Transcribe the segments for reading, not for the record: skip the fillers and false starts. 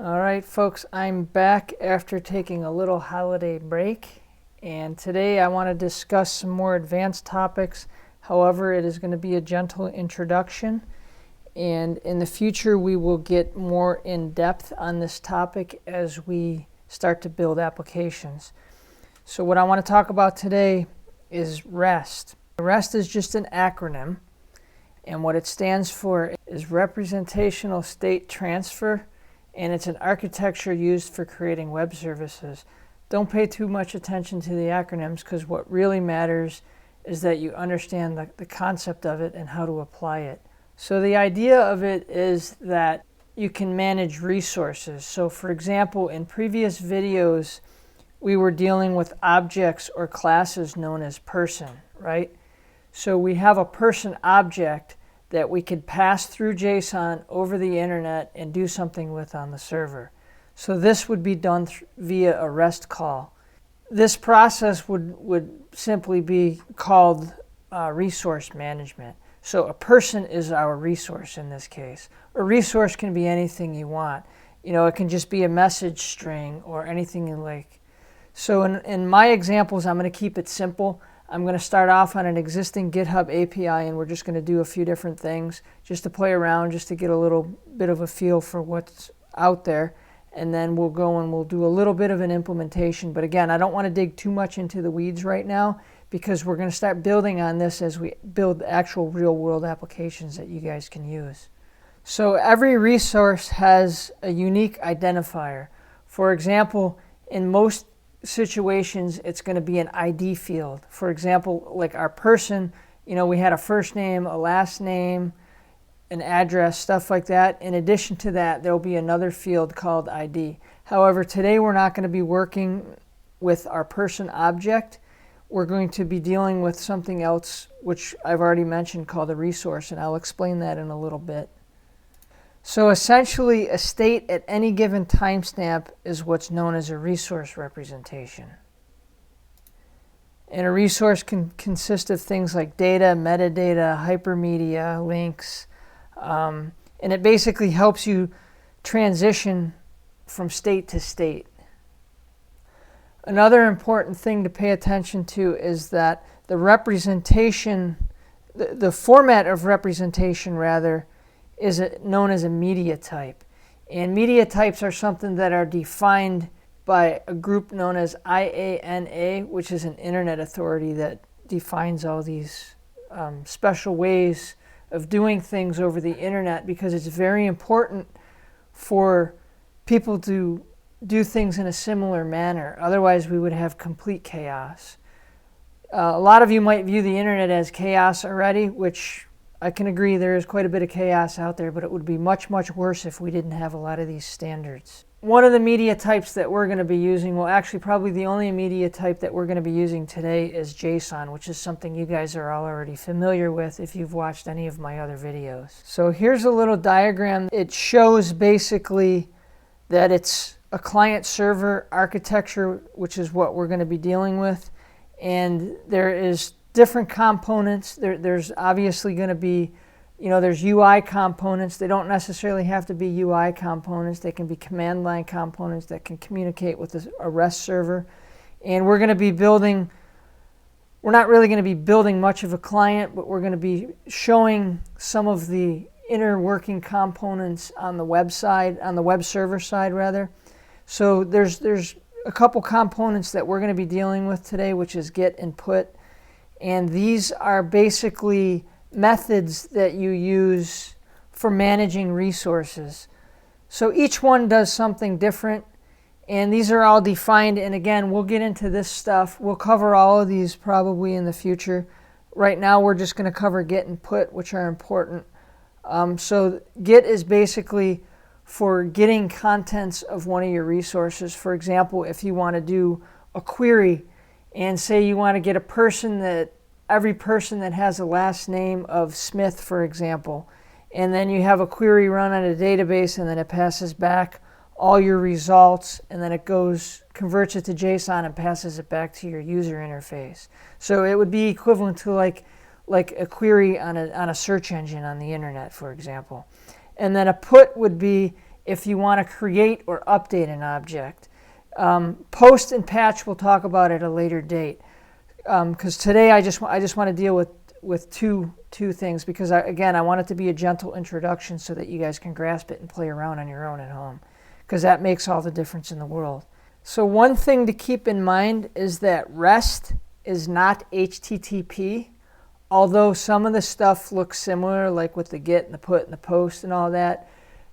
All right, folks, I'm back after taking a little holiday break, and today I want to discuss some more advanced topics. However, it is going to be a gentle introduction, and in the future we will get more in depth on this topic as we start to build applications. So what I want to talk about today is REST. REST is just an acronym, and what it stands for is Representational State Transfer, and it's an architecture used for creating web services. Don't pay too much attention to the acronyms, because what really matters is that you understand the concept of it and how to apply it. So the idea of it is that you can manage resources. So for example, in previous videos, we were dealing with objects or classes known as person, right? So we have a person object that we could pass through JSON over the internet and do something with on the server. So this would be done via a REST call. This process would simply be called resource management. So a person is our resource in this case. A resource can be anything you want. You know, it can just be a message string or anything you like. So in my examples, I'm going to keep it simple. I'm going to start off on an existing GitHub API, and we're just going to do a few different things just to play around, just to get a little bit of a feel for what's out there. And then we'll go and we'll do a little bit of an implementation. But again, I don't want to dig too much into the weeds right now, because we're going to start building on this as we build actual real-world applications that you guys can use. So every resource has a unique identifier. For example, in most situations, it's going to be an ID field. For example, like our person, you know, we had a first name, a last name, an address, stuff like that. In addition to that, there'll be another field called ID. However, today we're not going to be working with our person object. We're going to be dealing with something else, which I've already mentioned, called a resource, and I'll explain that in a little bit. So essentially, a state at any given timestamp is what's known as a resource representation. And a resource can consist of things like data, metadata, hypermedia, links, and it basically helps you transition from state to state. Another important thing to pay attention to is that the representation, the format of representation rather, is known as a media type. And media types are something that are defined by a group known as IANA, which is an internet authority that defines all these special ways of doing things over the internet, because it's very important for people to do things in a similar manner. Otherwise, we would have complete chaos. A lot of you might view the internet as chaos already, which I can agree there is quite a bit of chaos out there, but it would be much, much worse if we didn't have a lot of these standards. One of the media types that we're going to be using, well, actually probably the only media type that we're going to be using today is JSON, which is something you guys are all already familiar with if you've watched any of my other videos. So here's a little diagram. It shows basically that it's a client-server architecture, which is what we're going to be dealing with. And there is different components. There's obviously going to be, you know, there's UI components. They don't necessarily have to be UI components. They can be command line components that can communicate with a REST server. And we're going to be building, we're not really going to be building much of a client, but we're going to be showing some of the inner working components on the web side, on the web server side rather. So there's a couple components that we're going to be dealing with today, which is get and put. And these are basically methods that you use for managing resources. So each one does something different, and these are all defined. And again, we'll get into this stuff. We'll cover all of these probably in the future. Right now, we're just going to cover get and put, which are important. So get is basically for getting contents of one of your resources. For example, if you want to do a query, and say you want to get every person that has a last name of Smith, for example, and then you have a query run on a database, and then it passes back all your results, and then it converts it to JSON and passes it back to your user interface. So it would be equivalent to like a query on a search engine on the internet, for example. And then a put would be if you want to create or update an object. Post and patch we'll talk about at a later date, because today I just want to deal with two things, because I want it to be a gentle introduction so that you guys can grasp it and play around on your own at home, because that makes all the difference in the world. So one thing to keep in mind is that REST is not HTTP, although some of the stuff looks similar, like with the GET and the PUT and the POST and all that.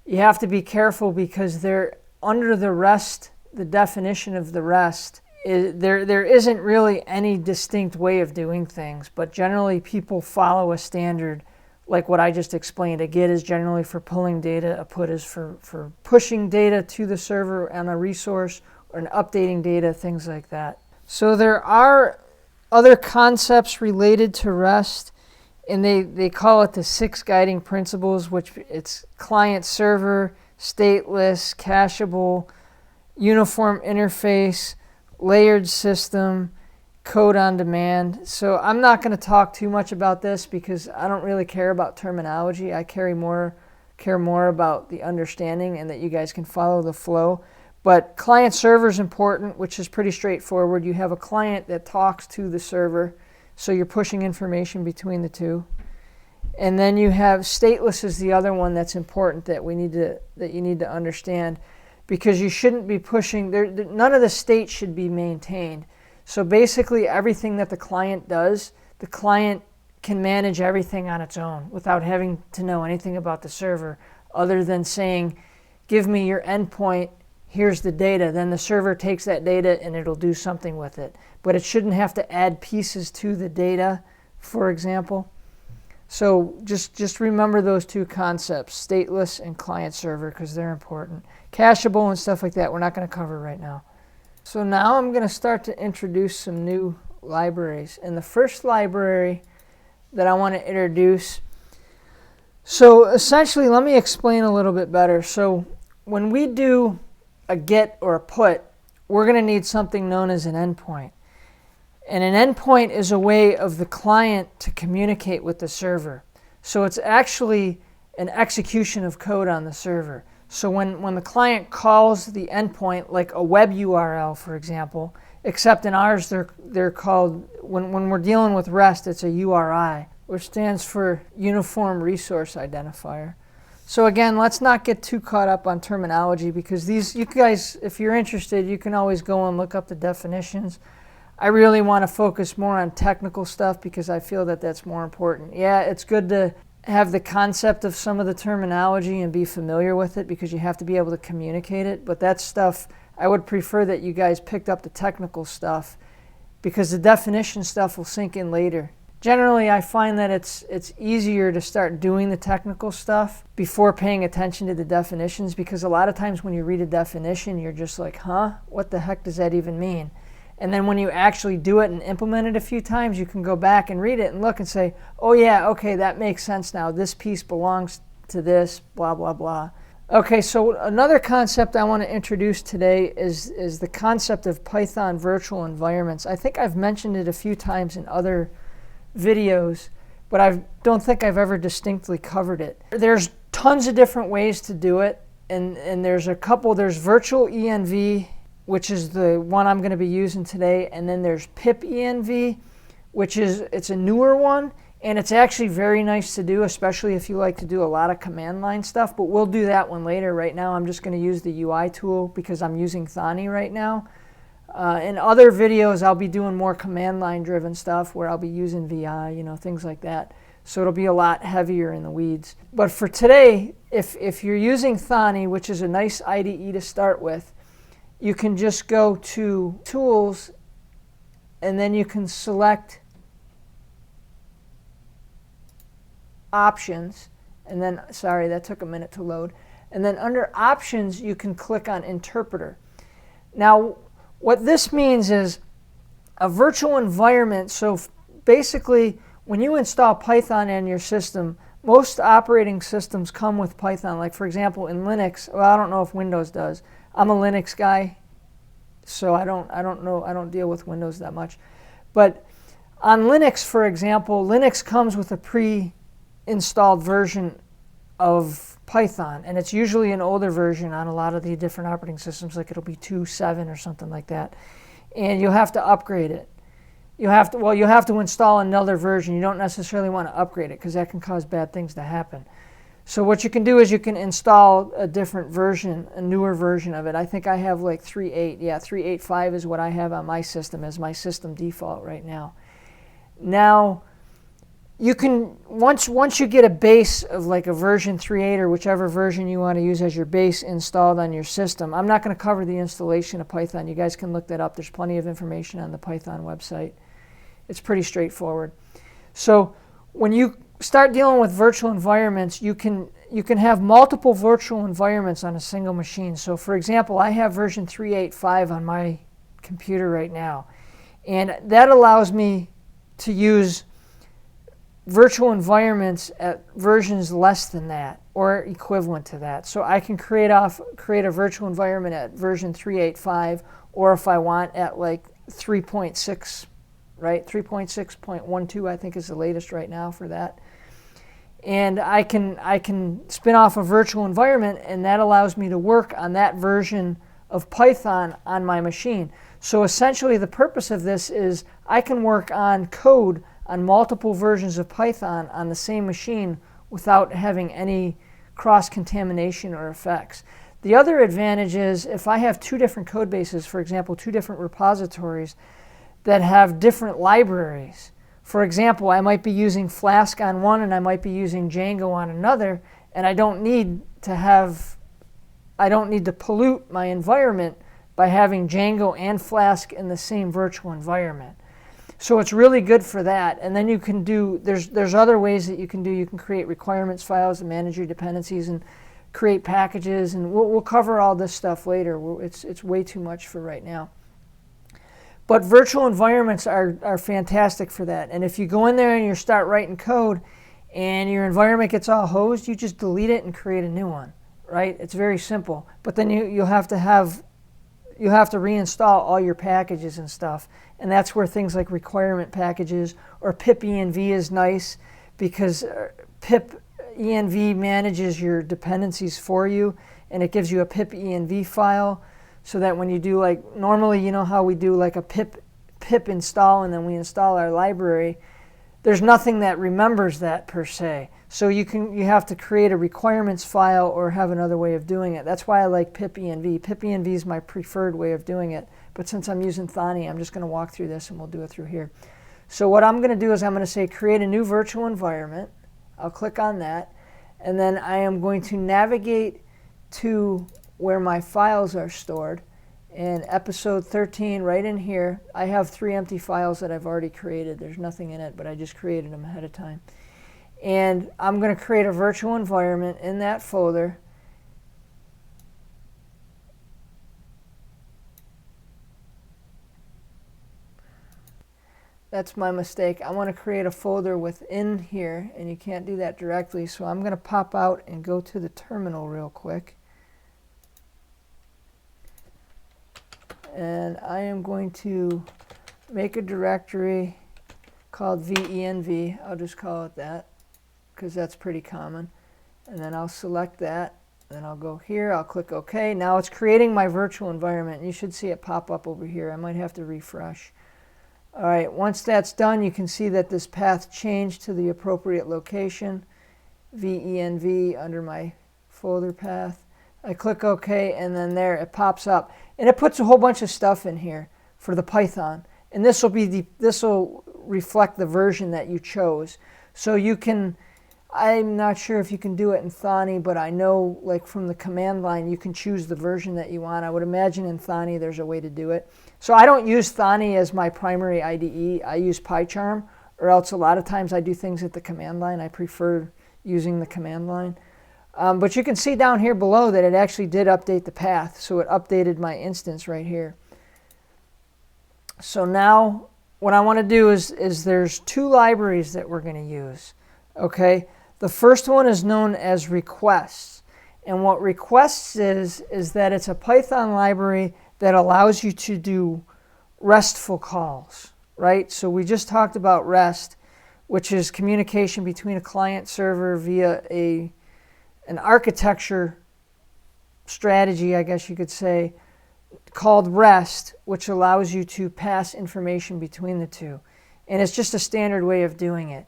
You have to be careful because they're under the REST, the definition of the REST, there isn't really any distinct way of doing things, but generally people follow a standard like what I just explained. A GET is generally for pulling data, a PUT is for pushing data to the server on a resource, or updating data, things like that. So there are other concepts related to REST, and they call it the 6 guiding principles, which it's client server, stateless, cacheable, uniform interface, layered system, code on demand. So I'm not going to talk too much about this because I don't really care about terminology. I care more about the understanding and that you guys can follow the flow. But client server is important, which is pretty straightforward. You have a client that talks to the server, so you're pushing information between the two. And then you have stateless is the other one that's important that you need to understand, because you shouldn't be pushing none of the state should be maintained. So basically everything that the client does, the client can manage everything on its own without having to know anything about the server, other than saying, give me your endpoint, here's the data. Then the server takes that data and it'll do something with it. But it shouldn't have to add pieces to the data, for example. So just remember those two concepts, stateless and client server, because they're important. Cacheable and stuff like that we're not going to cover right now. So now I'm going to start to introduce some new libraries. And the first library that I want to introduce, so essentially let me explain a little bit better. So when we do a GET or a PUT, we're going to need something known as an endpoint. And an endpoint is a way of the client to communicate with the server. So it's actually an execution of code on the server. So when the client calls the endpoint, like a web URL, for example, except in ours they're called, when we're dealing with REST, it's a URI, which stands for Uniform Resource Identifier. So again, let's not get too caught up on terminology, because you guys, if you're interested, you can always go and look up the definitions. I really want to focus more on technical stuff because I feel that that's more important. Yeah, it's good to have the concept of some of the terminology and be familiar with it because you have to be able to communicate it, but that stuff, I would prefer that you guys picked up the technical stuff, because the definition stuff will sink in later. Generally, I find that it's easier to start doing the technical stuff before paying attention to the definitions, because a lot of times when you read a definition, you're just like, huh? What the heck does that even mean? And then when you actually do it and implement it a few times, you can go back and read it and look and say, oh yeah, okay, that makes sense now. This piece belongs to this, blah, blah, blah. Okay, so another concept I want to introduce today is the concept of Python virtual environments. I think I've mentioned it a few times in other videos, but I don't think I've ever distinctly covered it. There's tons of different ways to do it, and there's a couple. There's virtual env, which is the one I'm going to be using today, and then there's pip env, which it's a newer one, and it's actually very nice to do, especially if you like to do a lot of command line stuff, but we'll do that one later. Right now I'm just going to use the UI tool because I'm using Thani right now. In other videos I'll be doing more command line driven stuff where I'll be using VI, things like that. So it'll be a lot heavier in the weeds. But for today, if you're using Thani, which is a nice IDE to start with, you can just go to Tools, and then you can select Options, and then, sorry, that took a minute to load. And then under Options, you can click on Interpreter. Now, what this means is a virtual environment. So basically, when you install Python in your system, most operating systems come with Python. Like for example, in Linux, well, I don't know if Windows does. I'm a Linux guy, so I don't deal with Windows that much. But on Linux, for example, Linux comes with a pre-installed version of Python, and it's usually an older version on a lot of the different operating systems, like it'll be 2.7 or something like that, and you'll have to upgrade it. You have to install another version. You don't necessarily want to upgrade it because that can cause bad things to happen. So what you can do is you can install a different version, a newer version of it. I think I have like 3.8. Yeah, 3.8.5 is what I have on my system as my system default right now. Now, you can, once you get a base of like a version 3.8 or whichever version you want to use as your base installed on your system. I'm not going to cover the installation of Python. You guys can look that up. There's plenty of information on the Python website. It's pretty straightforward. So when you start dealing with virtual environments, you can have multiple virtual environments on a single machine. So for example, I have version 3.8.5 on my computer right now. And that allows me to use virtual environments at versions less than that or equivalent to that. So I can create a virtual environment at version 3.8.5, or if I want at like 3.6, right? 3.6.12 I think is the latest right now for that. And I can spin off a virtual environment, and that allows me to work on that version of Python on my machine. So essentially the purpose of this is I can work on code on multiple versions of Python on the same machine without having any cross-contamination or effects. The other advantage is if I have two different code bases, for example, two different repositories that have different libraries. For example, I might be using Flask on one and I might be using Django on another, and I don't need to pollute my environment by having Django and Flask in the same virtual environment. So it's really good for that. And then you can do, there's other ways that you can do. You can create requirements files and manage your dependencies and create packages, and we'll cover all this stuff later. It's way too much for right now. But virtual environments are fantastic for that. And if you go in there and you start writing code and your environment gets all hosed, you just delete it and create a new one, right? It's very simple. But then you have to reinstall all your packages and stuff. And that's where things like requirement packages or pipenv is nice, because pipenv manages your dependencies for you, and it gives you a pipenv file so that when you do, like, normally you know how we do like a pip install and then we install our library, there's nothing that remembers that per se. So you have to create a requirements file or have another way of doing it. That's why I like pipenv. Pipenv is my preferred way of doing it. But since I'm using Thani, I'm just going to walk through this and we'll do it through here. So what I'm going to do is I'm going to say create a new virtual environment. I'll click on that. And then I am going to navigate to where my files are stored. In episode 13, right in here, I have 3 empty files that I've already created. There's nothing in it, but I just created them ahead of time. And I'm going to create a virtual environment in that folder. That's my mistake. I want to create a folder within here, and you can't do that directly. So I'm going to pop out and go to the terminal real quick. And I am going to make a directory called venv. I'll just call it that because that's pretty common. And then I'll select that. Then I'll go here. I'll click OK. Now it's creating my virtual environment. You should see it pop up over here. I might have to refresh. All right, once that's done, you can see that this path changed to the appropriate location, venv, under my folder path. I click OK, and then there it pops up. And it puts a whole bunch of stuff in here for the Python. And this will reflect the version that you chose. So you can, I'm not sure if you can do it in Thani, but I know, like, from the command line you can choose the version that you want. I would imagine in Thani there's a way to do it. So I don't use Thani as my primary IDE. I use PyCharm, or else a lot of times I do things at the command line. I prefer using the command line. But you can see down here below that it actually did update the path. So it updated my instance right here. So now what I want to do is there's 2 libraries that we're going to use. Okay, the first one is known as requests. And what requests is that it's a Python library that allows you to do RESTful calls, right? So we just talked about REST, which is communication between a client server via a an architecture strategy, I guess you could say, called REST, which allows you to pass information between the two. And it's just a standard way of doing it.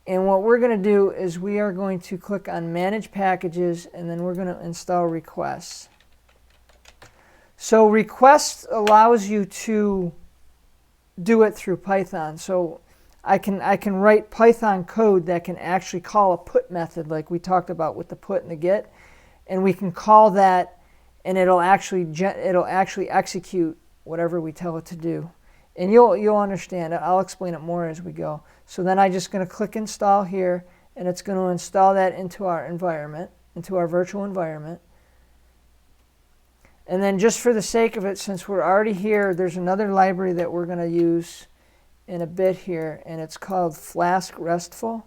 And what we're going to do is we are going to click on Manage Packages, and then we're going to install requests. So requests allows you to do it through Python. So I can write Python code that can actually call a put method like we talked about with the put and the get, and we can call that, and it'll actually execute whatever we tell it to do. And you'll understand it. I'll explain it more as we go. So then I'm just going to click install here, and it's going to install that into our environment, into our virtual environment. And then just for the sake of it, since we're already here, there's another library that we're going to use in a bit here, and it's called Flask Restful.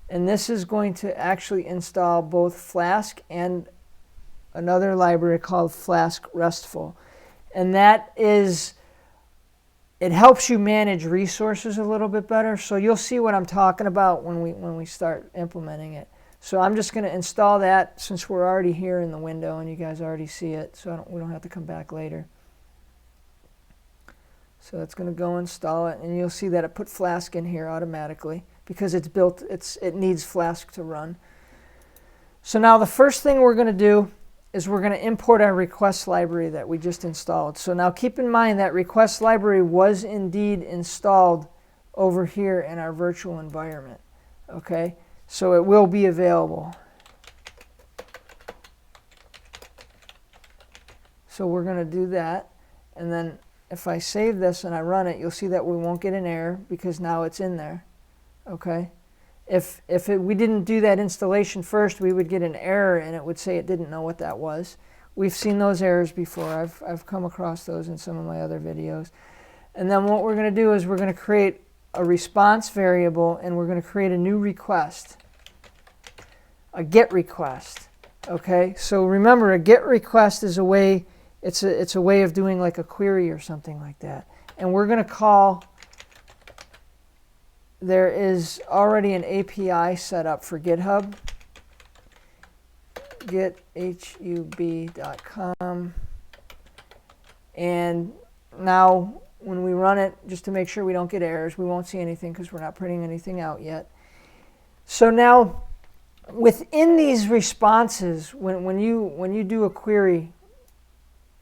And this is going to actually install both Flask and another library called Flask Restful. And that is, it helps you manage resources a little bit better. So you'll see what I'm talking about when we start implementing it. So I'm just going to install that since we're already here in the window and you guys already see it, so we don't have to come back later. So it's going to go install it, and you'll see that it put Flask in here automatically because it's built. It needs Flask to run. So now the first thing we're going to do is we're going to import our request library that we just installed. So now keep in mind that request library was indeed installed over here in our virtual environment. Okay, so it will be available. So we're going to do that, and then if I save this and I run it, you'll see that we won't get an error because now it's in there. Okay. If we didn't do that installation first, we would get an error and it would say it didn't know what that was. We've seen those errors before. I've come across those in some of my other videos. And then what we're going to do is we're going to create a response variable, and we're going to create a new request, a GET request. Okay. So remember, a GET request is a way. It's a way of doing like a query or something like that. And we're going to call, there is already an API set up for GitHub, github.com. And now when we run it, just to make sure we don't get errors, we won't see anything because we're not printing anything out yet. So now within these responses, when you do a query,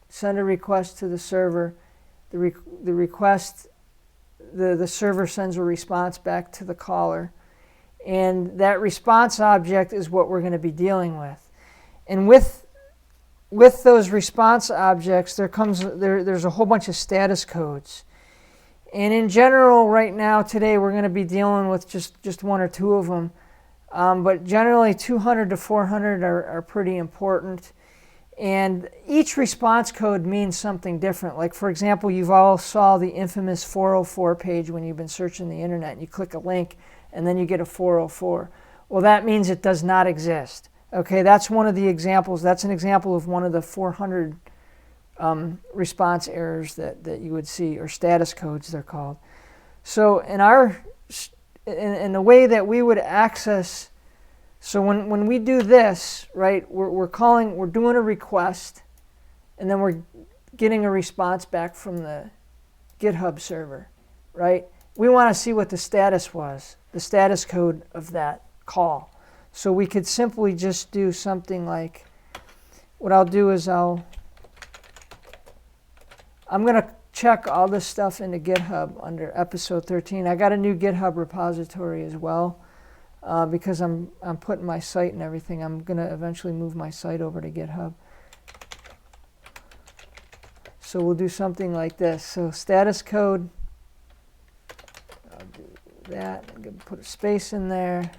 send a request to the server, the server sends a response back to the caller, and that response object is what we're going to be dealing with. And with those response objects, there's a whole bunch of status codes. And in general, right now, today, we're going to be dealing with just one or two of them. But generally, 200 to 400 are pretty important. And each response code means something different. Like, for example, you've all saw the infamous 404 page when you've been searching the internet, and you click a link, and then you get a 404. Well, that means it does not exist. Okay, that's one of the examples. That's an example of one of the 400 response errors that you would see, or status codes they're called. So in the way that we would access, so when we do this, right, we're doing a request, and then we're getting a response back from the GitHub server, right? We want to see what the status was, the status code of that call. So we could simply just do something like, what I'll do is I'm going to check all this stuff into GitHub under episode 13. I got a new GitHub repository as well. Because I'm putting my site and everything, I'm going to eventually move my site over to GitHub. So we'll do something like this. So status code, I'll do that. I'm going to put a space in there.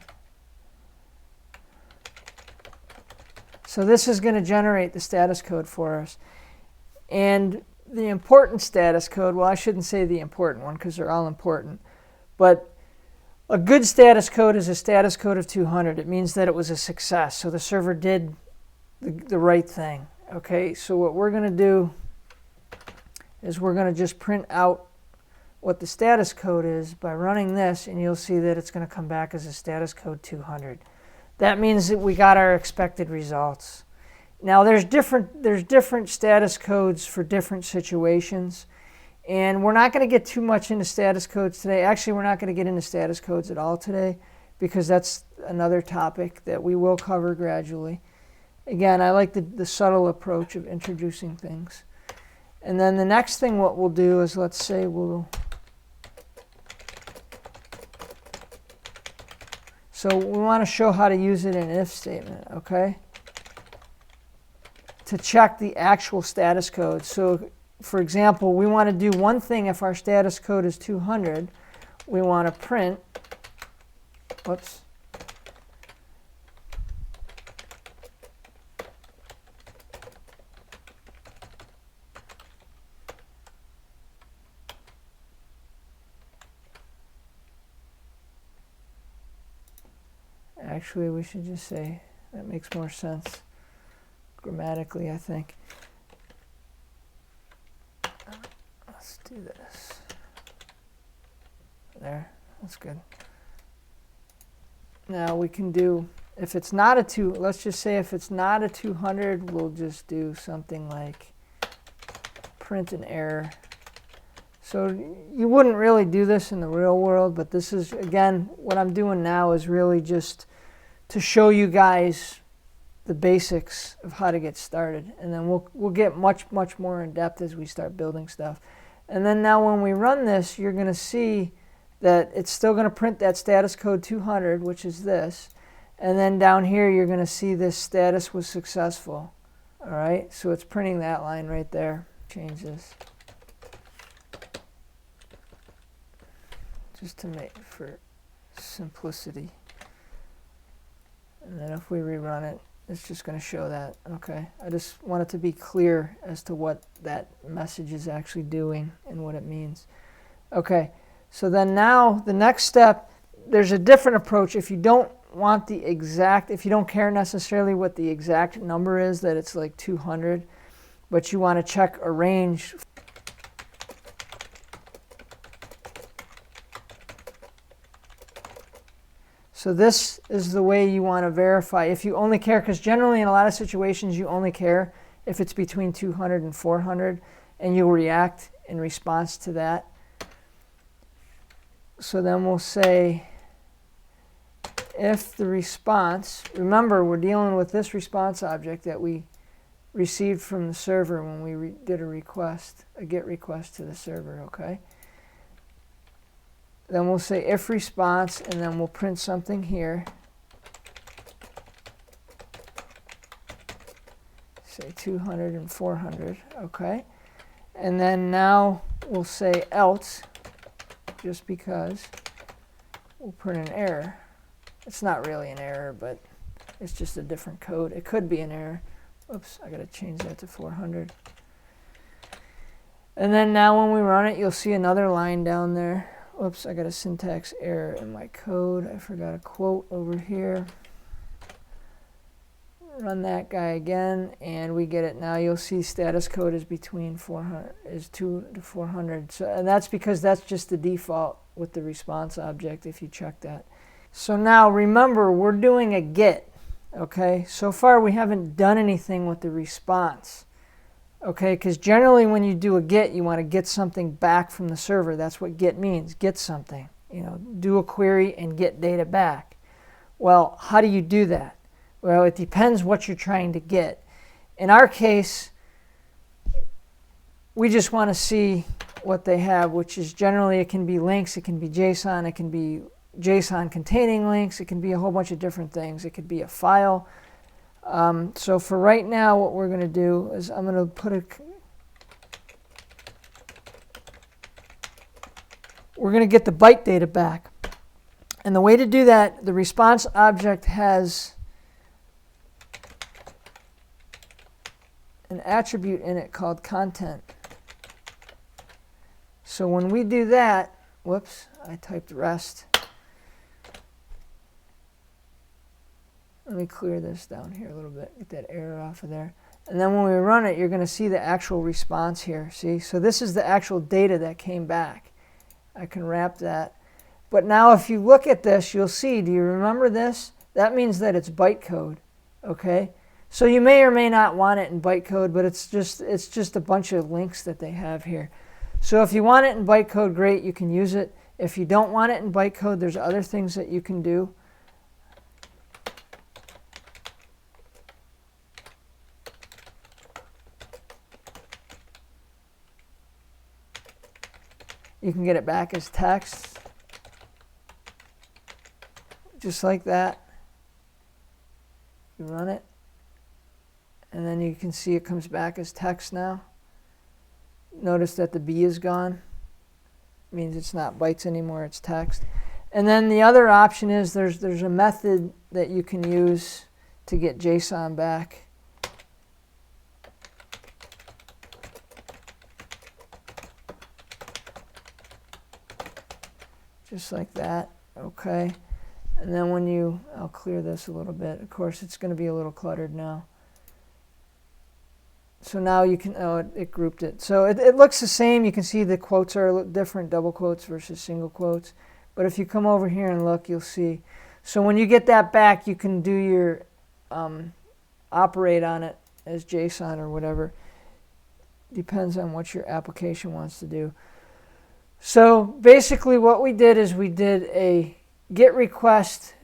So this is going to generate the status code for us. And the important status code, well, I shouldn't say the important one because they're all important, but a good status code is a status code of 200. It means that it was a success. So the server did the right thing. Okay, so what we're going to do is we're going to just print out what the status code is by running this, and you'll see that it's going to come back as a status code 200. That means that we got our expected results. Now there's different status codes for different situations, and we're not going to get too much into status codes today. Actually, we're not going to get into status codes at all today, because that's another topic that we will cover gradually. Again, I like the subtle approach of introducing things. And then the next thing what we'll do is, let's say so we want to show how to use it in an if statement, okay? To check the actual status code. So for example, we want to do one thing. If our status code is 200, we want to print, whoops, actually we should just say, that makes more sense grammatically, I think. Let's do this. There, that's good. Now we can do, if it's not a let's just say if it's not a 200, we'll just do something like print an error. So you wouldn't really do this in the real world, but this is, again, what I'm doing now is really just to show you guys the basics of how to get started, and then we'll get much more in depth as we start building stuff. And then now when we run this, you're going to see that it's still going to print that status code 200, which is this, and then down here you're going to see this status was successful. All right, so it's printing that line right there. Change this just to make for simplicity. And then if we rerun it, it's just going to show that. Okay, I just want it to be clear as to what that message is actually doing and what it means. Okay, so then now the next step, there's a different approach. If you don't want the exact, if you don't care necessarily what the exact number is, that it's like 200, but you want to check a range. So this is the way you want to verify. If you only care, because generally in a lot of situations you only care if it's between 200 and 400, and you'll react in response to that. So then we'll say if the response, remember we're dealing with this response object that we received from the server when we did a request, a GET request to the server, okay? Then we'll say if response, and then we'll print something here. Say 200 and 400, okay? And then now we'll say else, just because we'll print an error. It's not really an error, but it's just a different code. It could be an error. Oops, I gotta change that to 400. And then now when we run it, you'll see another line down there. Oops, I got a syntax error in my code. I forgot a quote over here. Run that guy again, and we get it. Now you'll see status code is between 400, is 2 to 400. So, and that's because that's just the default with the response object if you check that. So now remember, we're doing a GET, okay? So far we haven't done anything with the response. Okay, because generally when you do a GET, you want to get something back from the server. That's what GET means, get something. You know, do a query and get data back. Well, how do you do that? Well, it depends what you're trying to get. In our case, we just want to see what they have, which is generally it can be links, it can be JSON, it can be JSON containing links, it can be a whole bunch of different things. It could be a file. So for right now, what we're going to do is I'm going to put we're going to get the byte data back. And the way to do that, the response object has an attribute in it called content. So when we do that, whoops, I typed rest. Let me clear this down here a little bit, get that error off of there. And then when we run it, you're going to see the actual response here. See? So this is the actual data that came back. I can wrap that. But now if you look at this, you'll see, do you remember this? That means that it's bytecode, okay? So you may or may not want it in bytecode, but it's just a bunch of links that they have here. So if you want it in bytecode, great, you can use it. If you don't want it in bytecode, there's other things that you can do. You can get it back as text, just like that. You run it, and then you can see it comes back as text now. Notice that the B is gone. It means it's not bytes anymore, it's text. And then the other option is there's a method that you can use to get JSON back. Just like that, okay? And then when you, I'll clear this a little bit. Of course, it's going to be a little cluttered now. So now you can, oh, it grouped it. So it looks the same. You can see the quotes are different, double quotes versus single quotes. But if you come over here and look, you'll see. So when you get that back, you can do your operate on it as JSON or whatever. Depends on what your application wants to do. So basically what we did is we did a GET request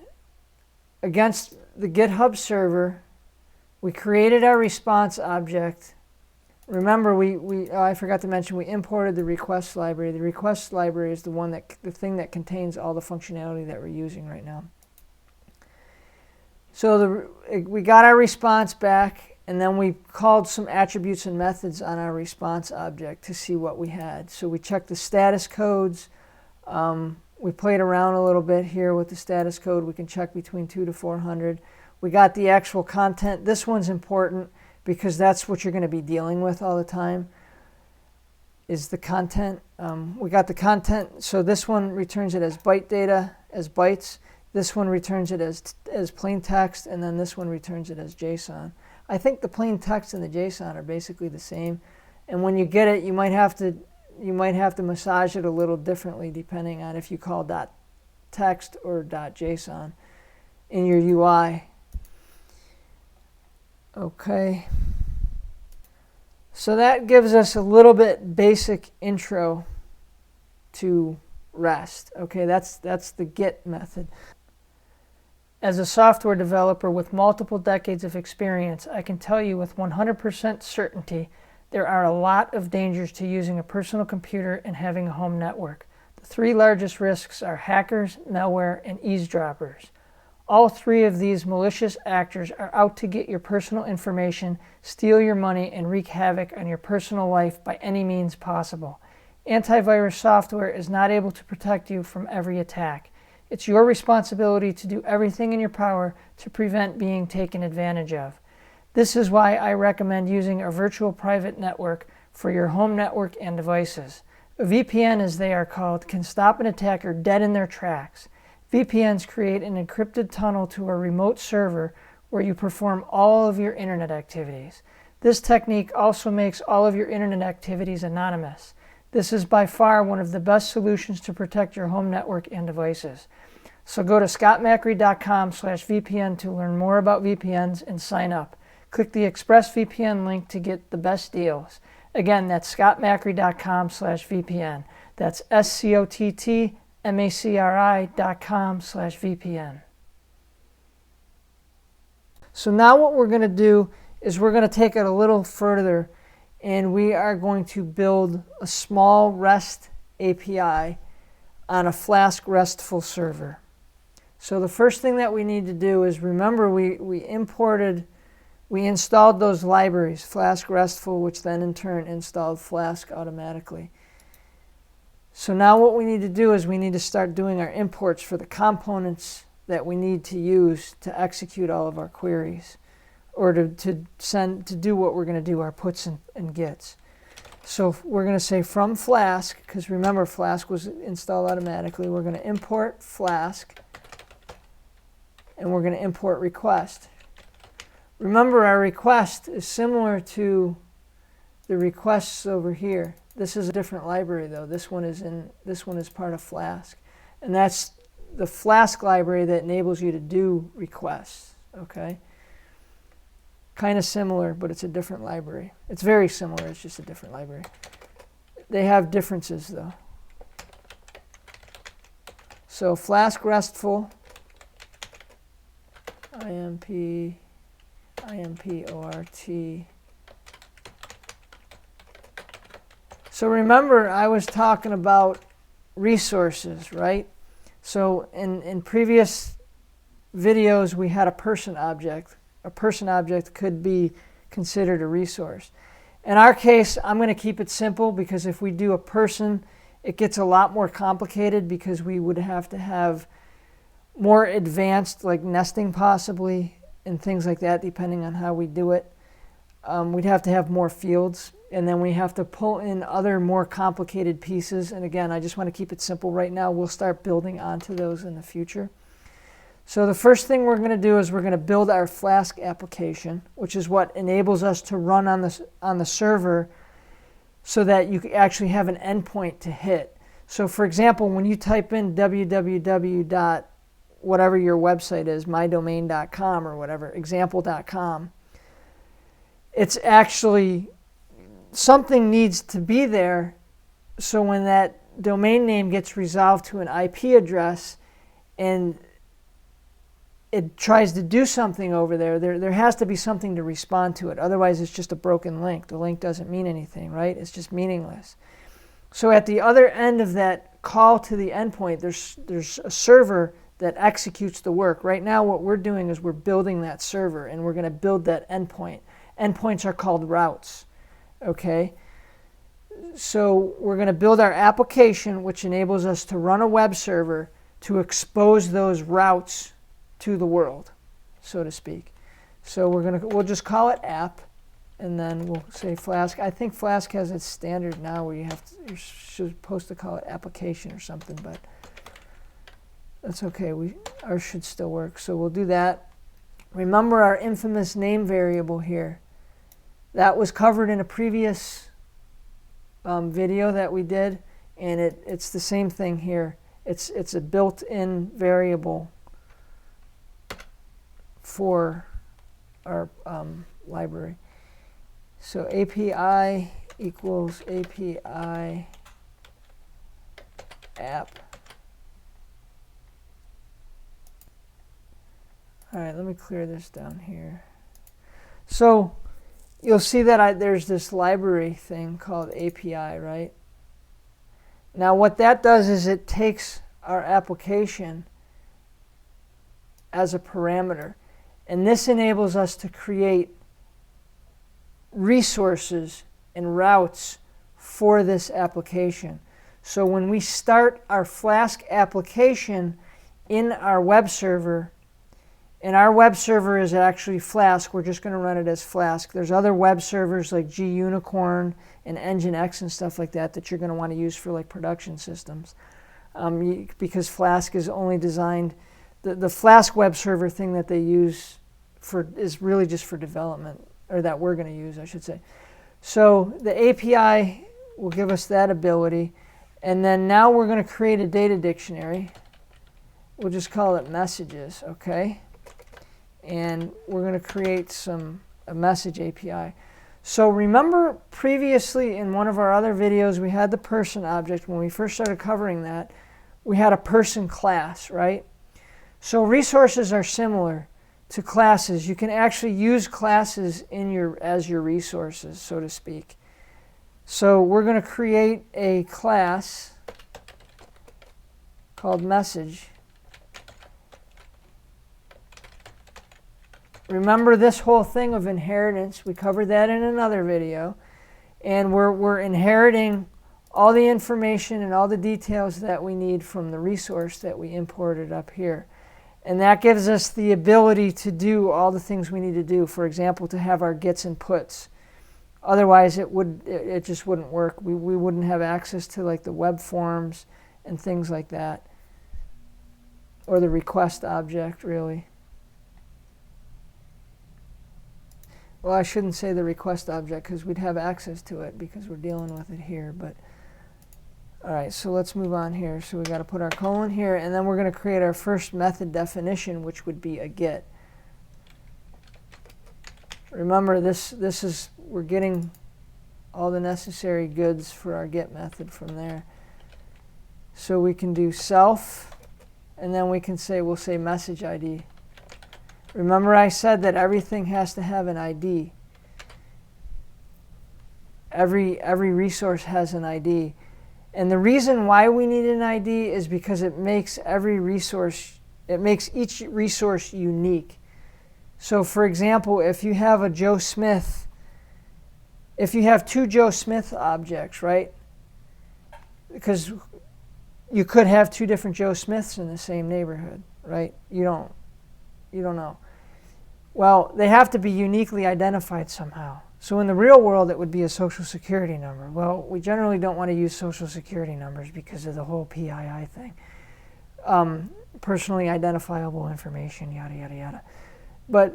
against the GitHub server. We created our response object. Remember, I forgot to mention, we imported the request library. The request library is the thing that contains all the functionality that we're using right now. So we got our response back, and then we called some attributes and methods on our response object to see what we had. So we checked the status codes. We played around a little bit here with the status code. We can check between 2 to 400. We got the actual content. This one's important because that's what you're going to be dealing with all the time, is the content. We got the content. So this one returns it as byte data, as bytes. This one returns it as plain text, and then this one returns it as JSON. I think the plain text and the JSON are basically the same. And when you get it, you might have to massage it a little differently depending on if you call .text or .json in your UI. Okay. So that gives us a little bit basic intro to REST. Okay, that's the GET method. As a software developer with multiple decades of experience, I can tell you with 100% certainty there are a lot of dangers to using a personal computer and having a home network. The three largest risks are hackers, malware, and eavesdroppers. All three of these malicious actors are out to get your personal information, steal your money, and wreak havoc on your personal life by any means possible. Antivirus software is not able to protect you from every attack. It's your responsibility to do everything in your power to prevent being taken advantage of. This is why I recommend using a virtual private network for your home network and devices. A VPN, as they are called, can stop an attacker dead in their tracks. VPNs create an encrypted tunnel to a remote server where you perform all of your internet activities. This technique also makes all of your internet activities anonymous. This is by far one of the best solutions to protect your home network and devices. So go to scottmacri.com/VPN to learn more about VPNs and sign up. Click the ExpressVPN link to get the best deals. Again, that's scottmacri.com/VPN. That's scottmacri.com/VPN. So now what we're going to do is we're going to take it a little further, and we are going to build a small REST API on a Flask Restful server. So the first thing that we need to do is, remember, we installed those libraries, Flask Restful, which then in turn installed Flask automatically. So now what we need to do is we need to start doing our imports for the components that we need to use to execute all of our queries, or to do what we're going to do, our puts and gets. So we're going to say from Flask, because remember Flask was installed automatically. We're going to import Flask, and we're going to import request. Remember, our request is similar to the requests over here. This is a different library though. This one is part of Flask. And that's the Flask library that enables you to do requests, okay? Kind of similar, but it's a different library. It's very similar, it's just a different library. They have differences though. So Flask Restful, IMP, IMPORT. So remember, I was talking about resources, right? So in previous videos, we had a person object. A person object could be considered a resource. In our case, I'm going to keep it simple because if we do a person, it gets a lot more complicated because we would have to have more advanced, like nesting possibly, and things like that, depending on how we do it. We'd have to have more fields, and then we have to pull in other more complicated pieces. And again, I just want to keep it simple right now. We'll start building onto those in the future. So the first thing we're going to do is we're going to build our Flask application, which is what enables us to run on the server so that you actually have an endpoint to hit. So for example, when you type in www. whatever your website is, mydomain.com or whatever, example.com, it's actually, something needs to be there so when that domain name gets resolved to an IP address and it tries to do something over there has to be something to respond to it. Otherwise, it's just a broken link. The link doesn't mean anything, right? It's just meaningless. So at the other end of that call to the endpoint, there's a server that executes the work. Right now, what we're doing is we're building that server, and we're going to build that endpoint. Endpoints are called routes, okay? So we're going to build our application, which enables us to run a web server to expose those routes to the world, so to speak. So we'll just call it app, and then we'll say Flask. I think Flask has its standard now where you're supposed to call it application or something, but that's okay. Ours should still work. So we'll do that. Remember our infamous name variable here. That was covered in a previous video that we did, and it's the same thing here. It's a built-in variable for our library. So API equals API app. All right, let me clear this down here. So you'll see that there's this library thing called API, right? Now what that does is it takes our application as a parameter. And this enables us to create resources and routes for this application. So when we start our Flask application in our web server, and our web server is actually Flask. We're just going to run it as Flask. There's other web servers like GUnicorn and Nginx and stuff like that you're going to want to use for like production systems. Because Flask is only designed, the Flask web server thing that they use is really just for development, or that we're going to use, I should say. So the API will give us that ability. And then now we're going to create a data dictionary. We'll just call it messages, okay? And we're going to create a message API. So remember previously in one of our other videos, we had the person object. When we first started covering that, we had a person class, right? So resources are similar to classes. You can actually use classes as your resources, so to speak. So we're going to create a class called message. Remember this whole thing of inheritance. We covered that in another video. And we're inheriting all the information and all the details that we need from the resource that we imported up here. And that gives us the ability to do all the things we need to do. For example, to have our gets and puts. Otherwise, it just wouldn't work. We wouldn't have access to like the web forms and things like that. Or the request object, really. well, I shouldn't say the request object because we'd have access to it because we're dealing with it here. But all right, so let's move on here. So we got to put our colon here, and then we're going to create our first method definition, which would be a get. Remember, this is, we're getting all the necessary goods for our get method from there. So we can do self, and then we can say, we'll say message ID. Remember I said that everything has to have an ID. Every resource has an ID. And the reason why we need an ID is because it makes each resource unique. So for example, if you have a Joe Smith, if you have two Joe Smith objects, right? Because you could have two different Joe Smiths in the same neighborhood, right? You don't know. Well, they have to be uniquely identified somehow. So in the real world, it would be a social security number. Well, we generally don't want to use social security numbers because of the whole PII thing. Personally identifiable information, yada, yada, yada. But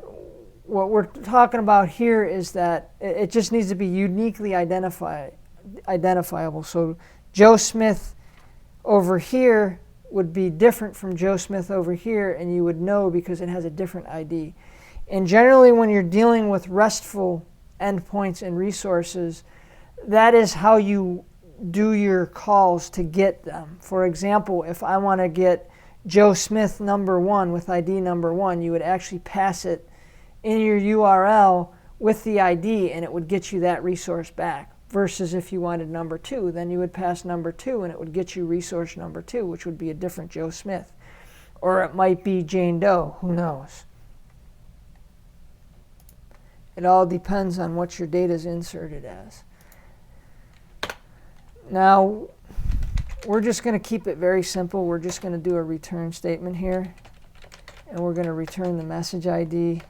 what we're talking about here is that it just needs to be uniquely identifiable. So Joe Smith over here would be different from Joe Smith over here, and you would know because it has a different ID. And generally when you're dealing with RESTful endpoints and resources, that is how you do your calls to get them. For example, if I want to get Joe Smith number 1 with ID number 1, you would actually pass it in your URL with the ID, and it would get you that resource back. Versus if you wanted number 2, then you would pass number 2, and it would get you resource number 2, which would be a different Joe Smith. Or it might be Jane Doe, who knows? It all depends on what your data is inserted as. Now, we're just going to keep it very simple. We're just going to do a return statement here, and we're going to return the message ID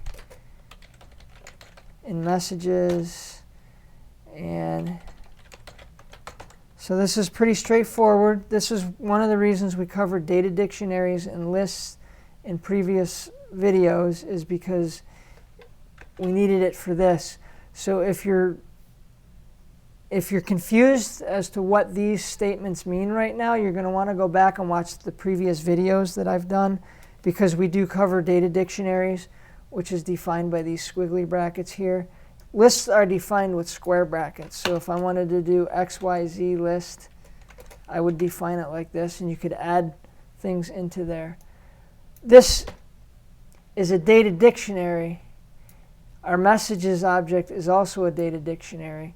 in messages. And so this is pretty straightforward. This is one of the reasons we covered data dictionaries and lists in previous videos, is because we needed it for this. So if you're confused as to what these statements mean right now, you're going to want to go back and watch the previous videos that I've done, because we do cover data dictionaries, which is defined by these squiggly brackets here. Lists are defined with square brackets. So if I wanted to do XYZ list, I would define it like this, and you could add things into there. This is a data dictionary. Our messages object is also a data dictionary.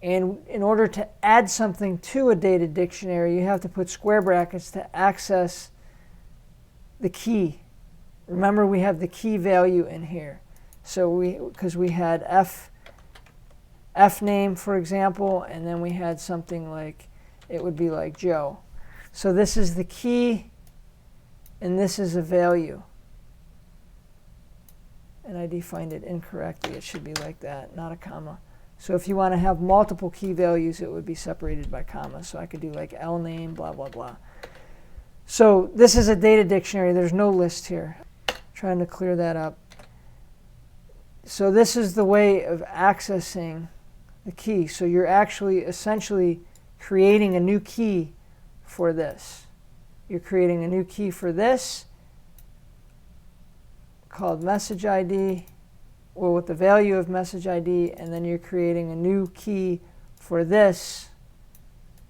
And in order to add something to a data dictionary, you have to put square brackets to access the key. Remember, we have the key value in here. So because we had F name, for example, and then we had something like, it would be like Joe. So this is the key, and this is a value. And I defined it incorrectly. It should be like that, not a comma. So if you want to have multiple key values, it would be separated by commas. So I could do like L name, blah, blah, blah. So this is a data dictionary. There's no list here. Trying to clear that up. So this is the way of accessing the key. So you're actually essentially creating a new key for this. You're creating a new key for this called message ID, or with the value of message ID, and then you're creating a new key for this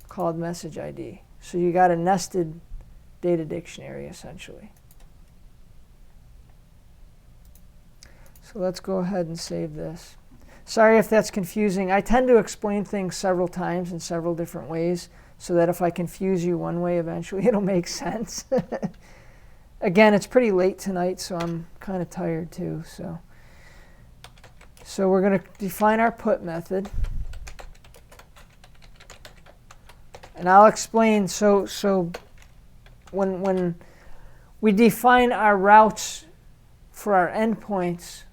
called message ID. So you got a nested data dictionary essentially. So let's go ahead and save this. Sorry if that's confusing. I tend to explain things several times in several different ways, so that if I confuse you one way, eventually it'll make sense. Again, it's pretty late tonight, so I'm kind of tired too. So we're going to define our put method. And I'll explain. So when we define our routes for our endpoints,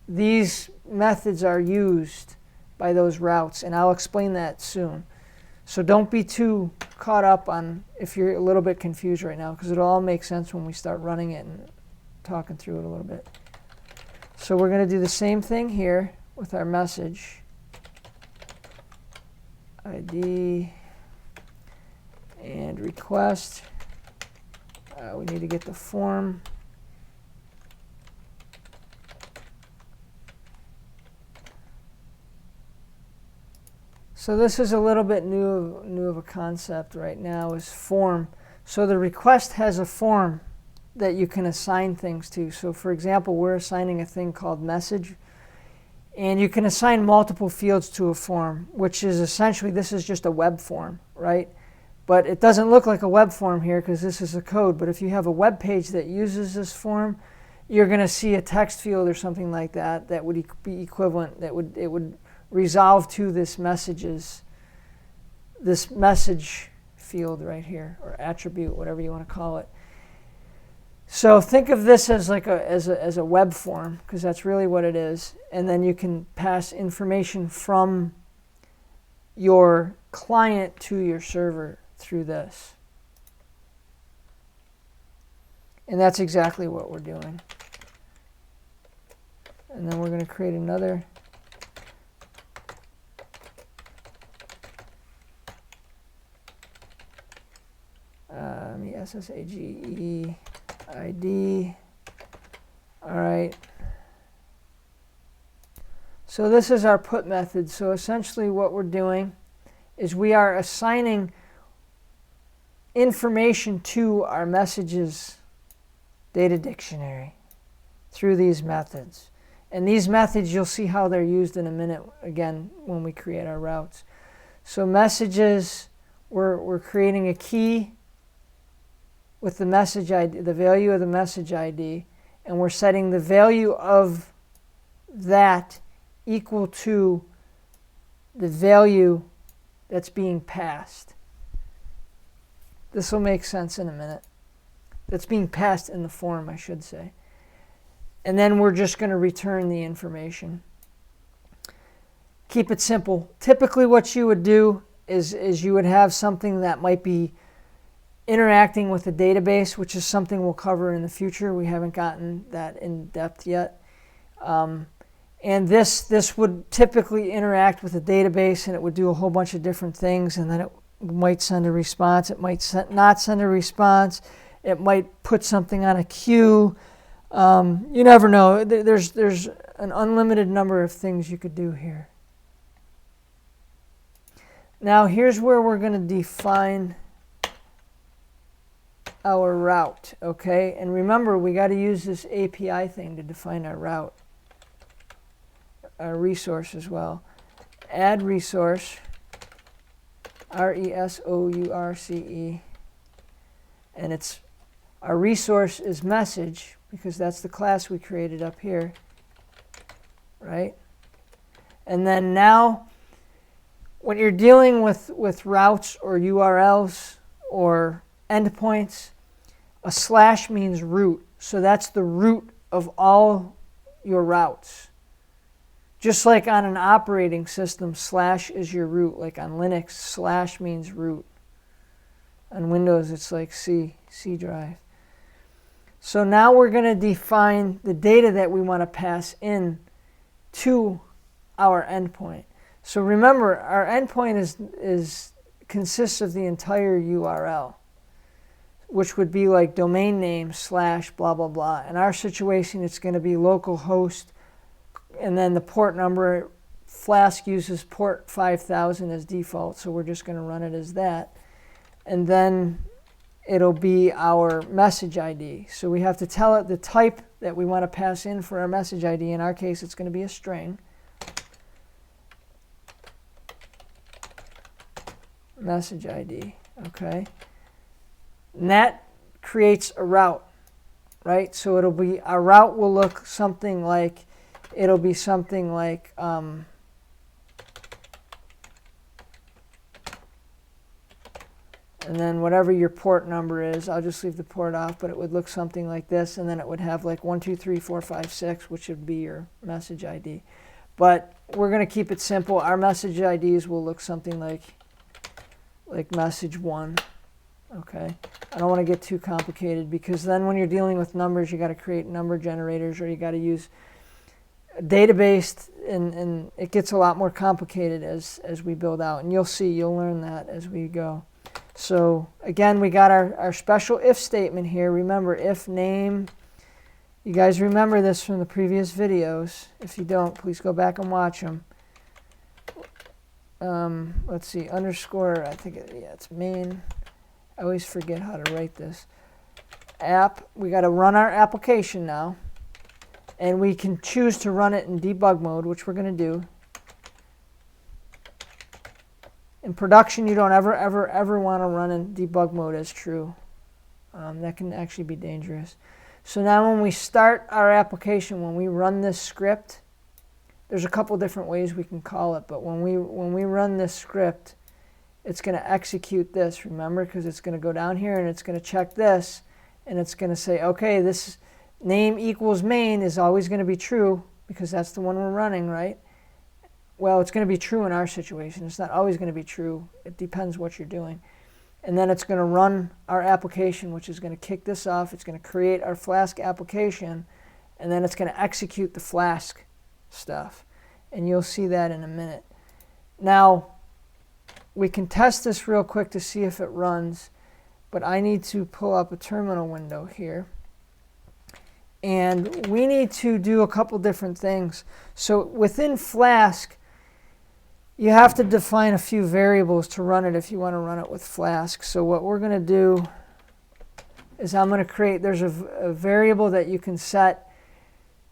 these methods are used by those routes, and I'll explain that soon. So don't be too caught up on if you're a little bit confused right now, because it'll all make sense when we start running it and talking through it a little bit. So we're going to do the same thing here. with our message ID and request. We need to get the form. So this is a little bit new of a concept right now, is form. So the request has a form that you can assign things to. So for example, we're assigning a thing called message, and you can assign multiple fields to a form, which is essentially, this is just a web form, right? But it doesn't look like a web form here because this is a code. But if you have a web page that uses this form, you're going to see a text field or something like that that would be equivalent, it would resolve to this message field right here, or attribute, whatever you want to call it. So think of this as like as a web form, because that's really what it is. And then you can pass information from your client to your server through this. And that's exactly what we're doing. And then we're going to create another SSAGE ID. All right. So this is our put method. So essentially what we're doing is we are assigning information to our messages data dictionary through these methods. And these methods, you'll see how they're used in a minute, again, when we create our routes. So messages, we're creating a key with the message ID, the value of the message ID, and we're setting the value of that equal to the value that's being passed. This will make sense in a minute. That's being passed in the form, I should say. And then we're just going to return the information. Keep it simple. Typically what you would do is you would have something that might be interacting with a database, which is something we'll cover in the future. We haven't gotten that in depth yet. And this would typically interact with a database, and it would do a whole bunch of different things, and then it might send a response. It might not send a response. It might put something on a queue. You never know. There's an unlimited number of things you could do here. Now here's where we're going to define our route, okay? And remember, we got to use this API thing to define our route, our resource as well. Add resource, RESOURCE, and it's our resource is message, because that's the class we created up here, right? And then now, when you're dealing with routes or URLs or endpoints, a slash means root. So that's the root of all your routes. Just like on an operating system, slash is your root. Like on Linux, slash means root. On Windows, it's like C drive. So now we're going to define the data that we want to pass in to our endpoint. So remember, our endpoint consists of the entire URL, which would be like domain name slash blah, blah, blah. In our situation, it's going to be localhost, and then the port number. Flask uses port 5000 as default, so we're just going to run it as that. And then it'll be our message ID. So we have to tell it the type that we want to pass in for our message ID. In our case, it's going to be a string. Message ID, okay? And that creates a route, right? So it'll be, our route will look something like, it'll be something like, and then whatever your port number is, I'll just leave the port off, but it would look something like this, and then it would have like 1, 2, 3, 4, 5, 6, which would be your message ID. But we're going to keep it simple. Our message IDs will look something like message 1. Okay, I don't want to get too complicated, because then when you're dealing with numbers, you got to create number generators, or you got to use database, and it gets a lot more complicated as we build out. And you'll learn that as we go. So again, we got our special if statement here. Remember, if name, you guys remember this from the previous videos. If you don't, please go back and watch them. Let's see, underscore, I think, it's main. I always forget how to write this. App, we got to run our application now. And we can choose to run it in debug mode, which we're going to do. In production, you don't ever want to run in debug mode as true. That can actually be dangerous. So now when we start our application, when we run this script, there's a couple different ways we can call it, but when we run this script, it's going to execute this, remember, because it's going to go down here and it's going to check this, and it's going to say, okay, this name equals main is always going to be true because that's the one we're running, right? Well, it's going to be true in our situation. It's not always going to be true. It depends what you're doing. And then it's going to run our application, which is going to kick this off. It's going to create our Flask application, and then it's going to execute the Flask stuff. And you'll see that in a minute. Now, we can test this real quick to see if it runs, but I need to pull up a terminal window here. And we need to do a couple different things. So within Flask, you have to define a few variables to run it if you want to run it with Flask. So what we're going to do is I'm going to create, there's a variable that you can set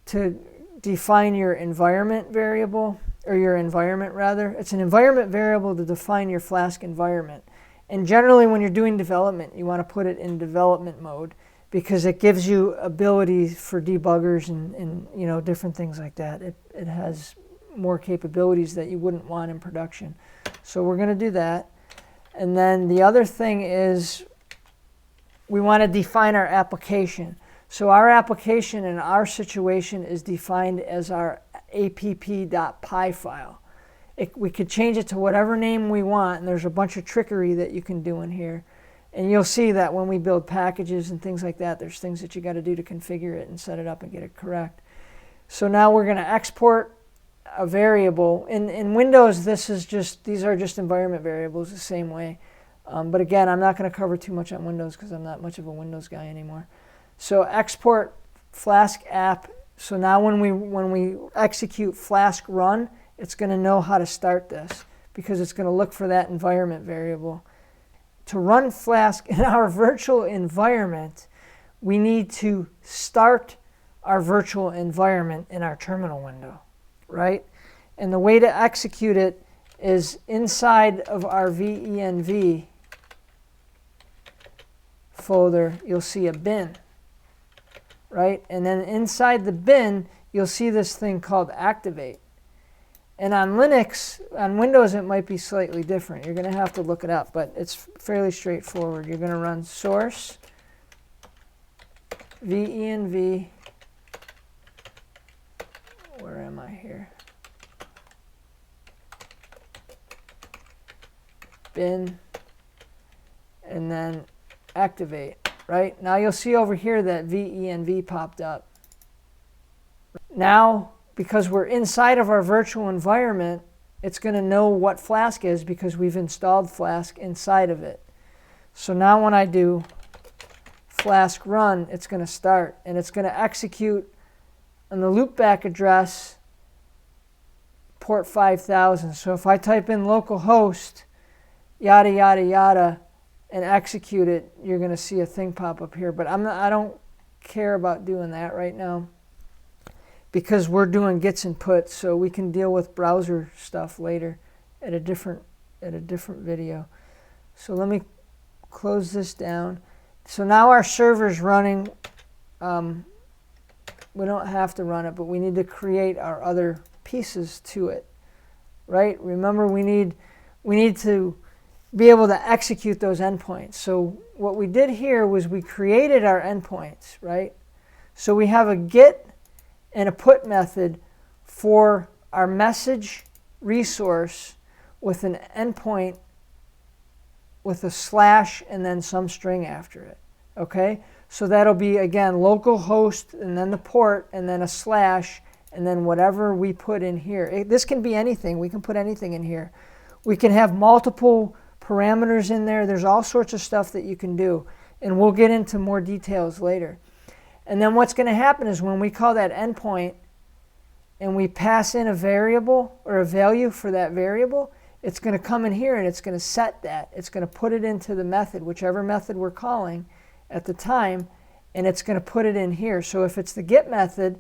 to define your environment variable, or your environment rather. It's an environment variable to define your Flask environment. And generally when you're doing development, you want to put it in development mode, because it gives you ability for debuggers and you know, different things like that. It has more capabilities that you wouldn't want in production. So we're going to do that. And then the other thing is we want to define our application. So our application in our situation is defined as our app.py file. We could change it to whatever name we want, and there's a bunch of trickery that you can do in here. And you'll see that when we build packages and things like that, there's things that you got to do to configure it and set it up and get it correct. So now we're going to export a variable. In Windows, these are just environment variables the same way. But again, I'm not going to cover too much on Windows because I'm not much of a Windows guy anymore. So export Flask app. So now when we execute Flask run, it's going to know how to start this because it's going to look for that environment variable. To run Flask in our virtual environment, we need to start our virtual environment in our terminal window, right? And the way to execute it is inside of our venv folder, you'll see a bin, right? And then inside the bin, you'll see this thing called activate. And on Linux, on Windows, it might be slightly different. You're going to have to look it up, but it's fairly straightforward. You're going to run source venv. Where am I here? Bin, and then activate, right? Now you'll see over here that venv popped up. Now, because we're inside of our virtual environment, it's going to know what Flask is because we've installed Flask inside of it. So now when I do Flask run, it's going to start, and it's going to execute on the loopback address port 5000. So if I type in localhost, yada, yada, yada, and execute it, you're going to see a thing pop up here. But I don't care about doing that right now, because we're doing gets and puts, so we can deal with browser stuff later at a different video. So let me close this down. So now our server's running. We don't have to run it, but we need to create our other pieces to it, right? Remember, we need to be able to execute those endpoints. So what we did here was we created our endpoints, right? So we have a get and a put method for our message resource with an endpoint with a slash and then some string after it. Okay? So that'll be, again, localhost and then the port and then a slash and then whatever we put in here, this can be anything. We can put anything in here. We can have multiple parameters in there. There's all sorts of stuff that you can do, and we'll get into more details later. And then what's going to happen is when we call that endpoint and we pass in a variable or a value for that variable, it's going to come in here and it's going to set that. It's going to put it into the method, whichever method we're calling at the time, and it's going to put it in here. So if it's the get method,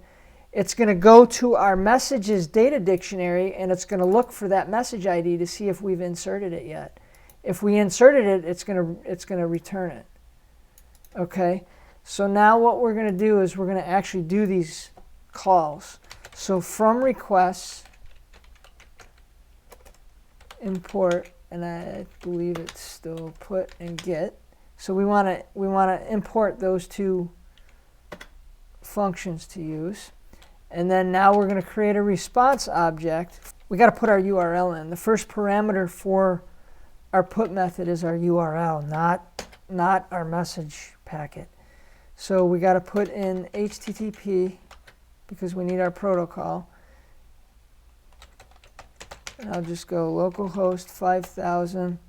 it's going to go to our messages data dictionary and it's going to look for that message ID to see if we've inserted it yet. If we inserted it, it's going to return it. Okay? So now what we're going to do is we're going to actually do these calls. So from requests, import, and I believe it's still put and get. So we want to import those two functions to use. And then now we're going to create a response object. We got to put our URL in. The first parameter for our put method is our URL, not our message packet. So we got to put in HTTP because we need our protocol. And I'll just go localhost 5000.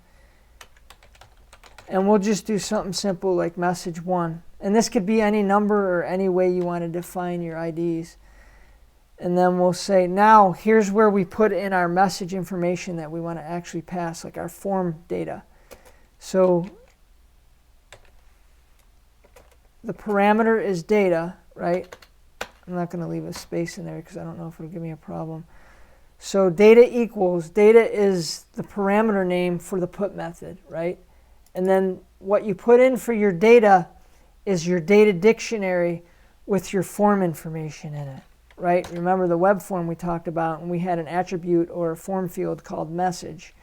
And we'll just do something simple like message 1. And this could be any number or any way you want to define your IDs. And then we'll say, now here's where we put in our message information that we want to actually pass, like our form data. So the parameter is data, right? I'm not going to leave a space in there because I don't know if it'll give me a problem. So data equals, data is the parameter name for the put method, right? And then what you put in for your data is your data dictionary with your form information in it, right? Remember the web form we talked about, and we had an attribute or a form field called message.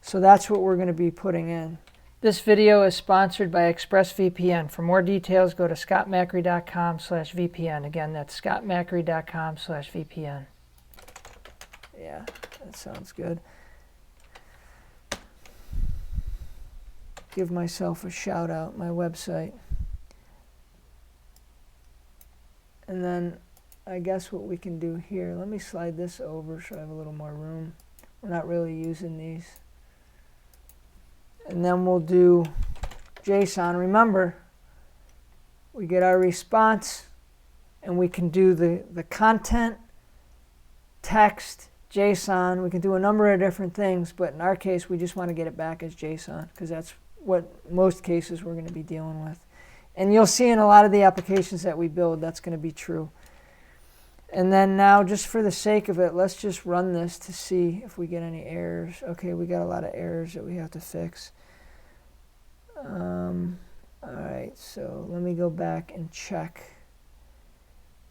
So that's what we're going to be putting in. This video is sponsored by ExpressVPN. For more details, go to scottmacri.com/VPN. Again, that's scottmacri.com/VPN. Yeah, that sounds good. Give myself a shout out, my website. And then I guess what we can do here, let me slide this over so I have a little more room. We're not really using these. And then we'll do JSON. Remember, we get our response, and we can do the content, text, JSON. We can do a number of different things, but in our case, we just want to get it back as JSON because that's what most cases we're going to be dealing with. And you'll see in a lot of the applications that we build, that's going to be true. And then now, just for the sake of it, let's just run this to see if we get any errors. Okay, we got a lot of errors that we have to fix. All right, so let me go back and check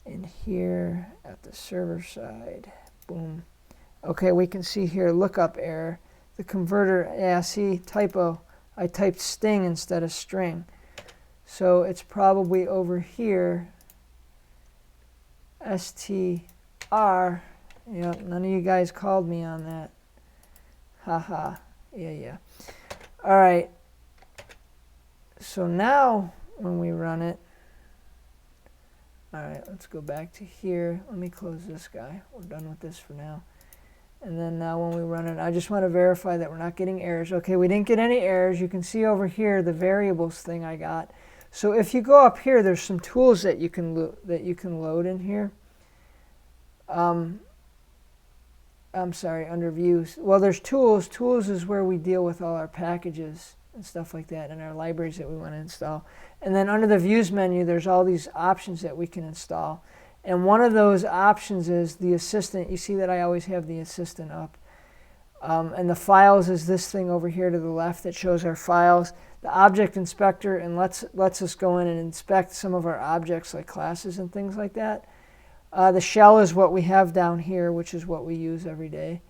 in here at the server side. Boom. Okay, we can see here lookup error. The converter, yeah, see, typo. I typed sting instead of string. So it's probably over here. STR. Yeah, none of you guys called me on that. Haha. Yeah. All right. So now when we run it, all right, let's go back to here. Let me close this guy. We're done with this for now. And then now when we run it, I just want to verify that we're not getting errors. Okay, we didn't get any errors. You can see over here the variables thing I got. So if you go up here, there's some tools that you can load in here. I'm sorry, under views. Well, there's tools. Tools is where we deal with all our packages and stuff like that and our libraries that we want to install. And then under the views menu, there's all these options that we can install. And one of those options is the assistant. You see that I always have the assistant up. And the files is this thing over here to the left that shows our files. The object inspector and lets us go in and inspect some of our objects like classes and things like that. The shell is what we have down here, which is what we use every day.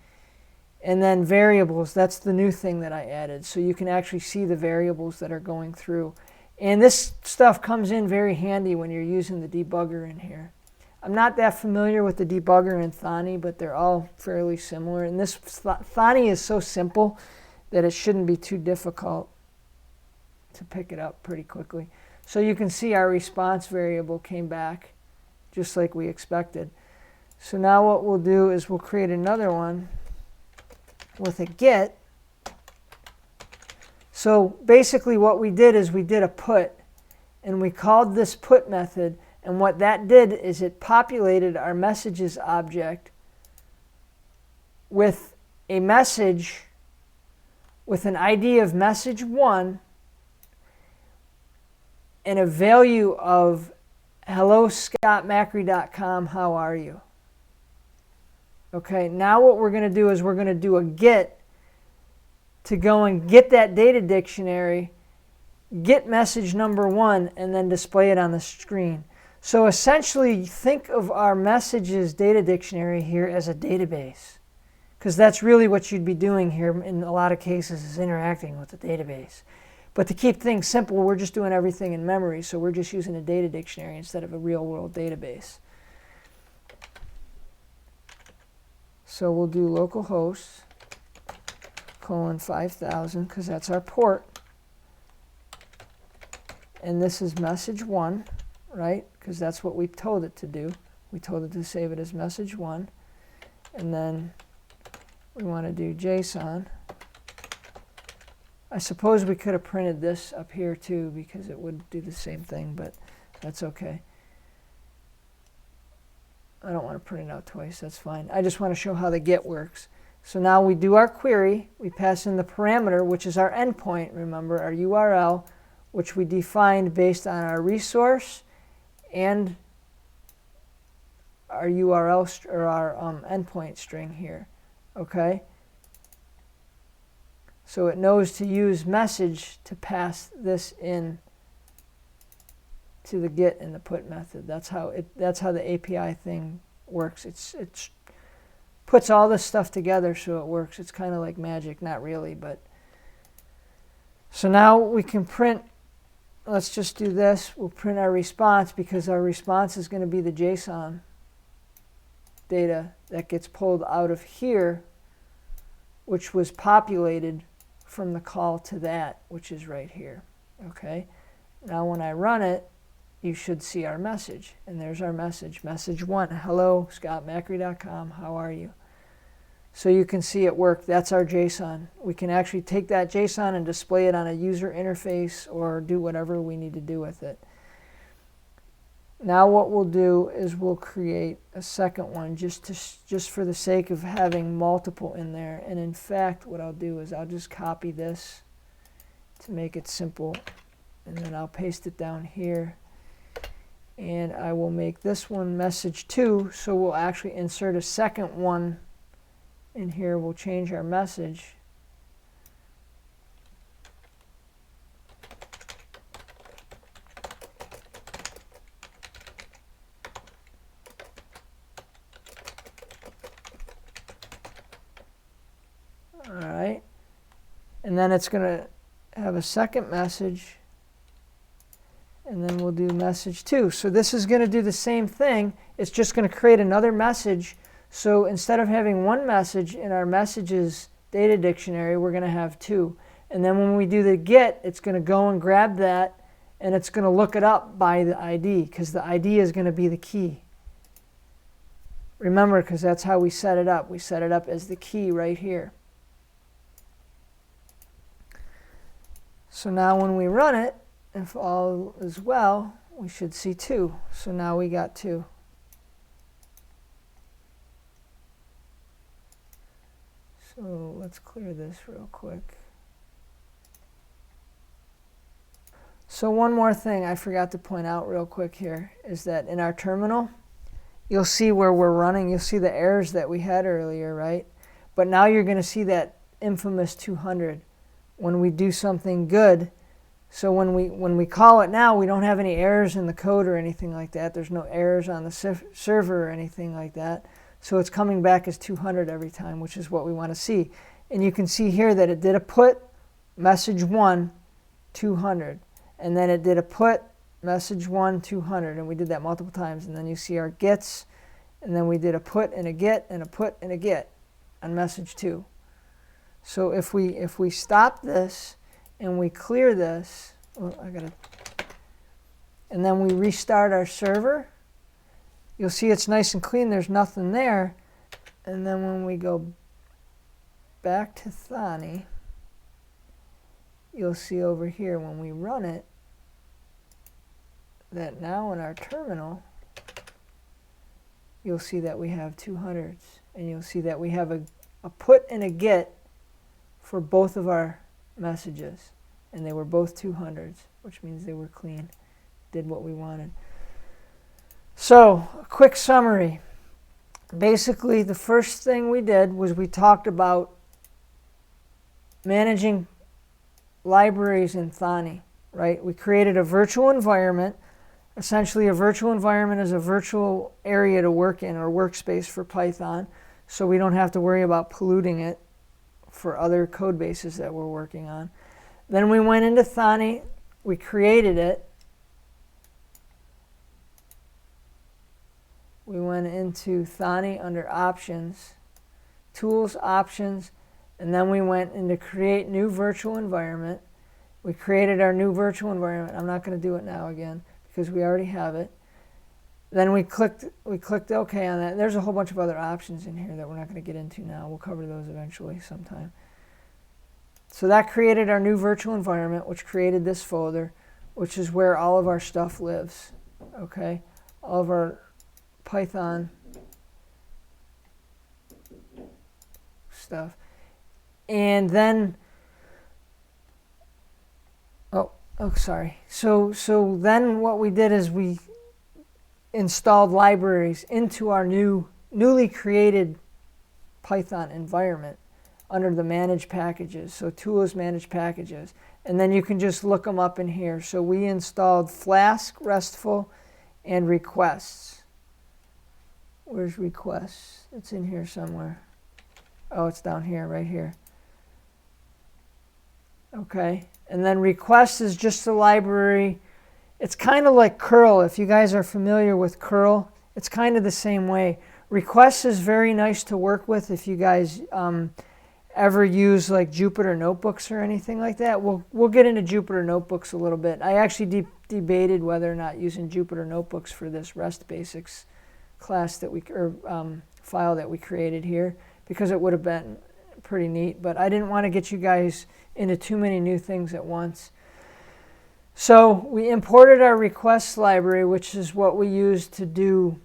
And then variables, that's the new thing that I added. So you can actually see the variables that are going through. And this stuff comes in very handy when you're using the debugger in here. I'm not that familiar with the debugger in Thani, but they're all fairly similar. And this Thani is so simple that it shouldn't be too difficult to pick it up pretty quickly. So you can see our response variable came back just like we expected. So now what we'll do is we'll create another one with a get. So basically what we did is we did a put, and we called this put method, and what that did is it populated our messages object with a message with an ID of message 1 and a value of hello scottmacri.com, how are you? Okay, now what we're going to do is we're going to do a get to go and get that data dictionary, get message number 1, and then display it on the screen. So essentially, think of our messages data dictionary here as a database, because that's really what you'd be doing here in a lot of cases, is interacting with the database. But to keep things simple, we're just doing everything in memory, so we're just using a data dictionary instead of a real-world database. So we'll do localhost :5000, because that's our port. And this is message 1, right? Because that's what we told it to do. We told it to save it as message 1. And then we want to do JSON. I suppose we could have printed this up here too, because it would do the same thing, but that's okay. I don't want to print it out twice, that's fine. I just want to show how the get works. So now we do our query, we pass in the parameter, which is our endpoint, remember, our URL, which we defined based on our resource and our URL or our endpoint string here, okay? So it knows to use message to pass this in to the get and the put method. That's how the API thing works. It puts all this stuff together so it works. It's kind of like magic, not really, but so now we can print. Let's just do this. We'll print our response, because our response is going to be the JSON data that gets pulled out of here, which was populated from the call to that, which is right here. Okay. Now when I run it, you should see our message, and there's our message, message 1, hello scottmacri.com, how are you? So you can see it work. That's our JSON. We can actually take that JSON and display it on a user interface or do whatever we need to do with it. Now what we'll do is we'll create a second one just for the sake of having multiple in there. And in fact, what I'll do is I'll just copy this to make it simple, and then I'll paste it down here. And I will make this one message 2, so we'll actually insert a second one in here. We'll change our message. All right. And then it's going to have a second message. And then we'll do message 2. So this is going to do the same thing. It's just going to create another message. So instead of having one message in our messages data dictionary, we're going to have 2. And then when we do the get, it's going to go and grab that, and it's going to look it up by the ID, because the ID is going to be the key. Remember, because that's how we set it up. We set it up as the key right here. So now when we run it, if all is well, we should see 2. So now we got 2. So let's clear this real quick. So one more thing I forgot to point out real quick here is that in our terminal, you'll see where we're running, you'll see the errors that we had earlier, right? But now you're going to see that infamous 200 when we do something good. So when we call it now, we don't have any errors in the code or anything like that. There's no errors on the server or anything like that. So it's coming back as 200 every time, which is what we want to see. And you can see here that it did a put, message 1, 200. And then it did a put, message 1, 200. And we did that multiple times. And then you see our gets. And then we did a put and a get and a put and a get on message 2. So if we stop this and we clear this, well, and then we restart our server, you'll see it's nice and clean. There's nothing there. And then when we go back to Thani, you'll see over here when we run it that now in our terminal, you'll see that we have 200s. And you'll see that we have a put and a get for both of our messages. And they were both 200s, which means they were clean, did what we wanted. So, a quick summary. Basically, the first thing we did was we talked about managing libraries in Thani, right? We created a virtual environment. Essentially, a virtual environment is a virtual area to work in, or workspace for Python, so we don't have to worry about polluting it for other code bases that we're working on. Then we went into Thani, we created it. We went into Thani under Options, Tools, Options, and then we went into Create New Virtual Environment. We created our new virtual environment. I'm not going to do it now again because we already have it. Then we clicked OK on that. There's a whole bunch of other options in here that we're not going to get into now. We'll cover those eventually sometime. So that created our new virtual environment, which created this folder, which is where all of our stuff lives. Okay, all of our Python stuff. And then, sorry. So then what we did is we installed libraries into our newly created Python environment under the Manage Packages. So Tools, Manage Packages. And then you can just look them up in here. So we installed Flask, Restful, and Requests. Where's Requests? It's in here somewhere. Oh, it's down here, right here. Okay. And then Requests is just a library. It's kind of like curl. If you guys are familiar with curl, it's kind of the same way. Requests is very nice to work with if you guys ever use like Jupyter Notebooks or anything like that. We'll get into Jupyter Notebooks a little bit. I actually debated whether or not using Jupyter Notebooks for this REST Basics class that file that we created here, because it would have been pretty neat. But I didn't want to get you guys into too many new things at once. So we imported our requests library, which is what we use to do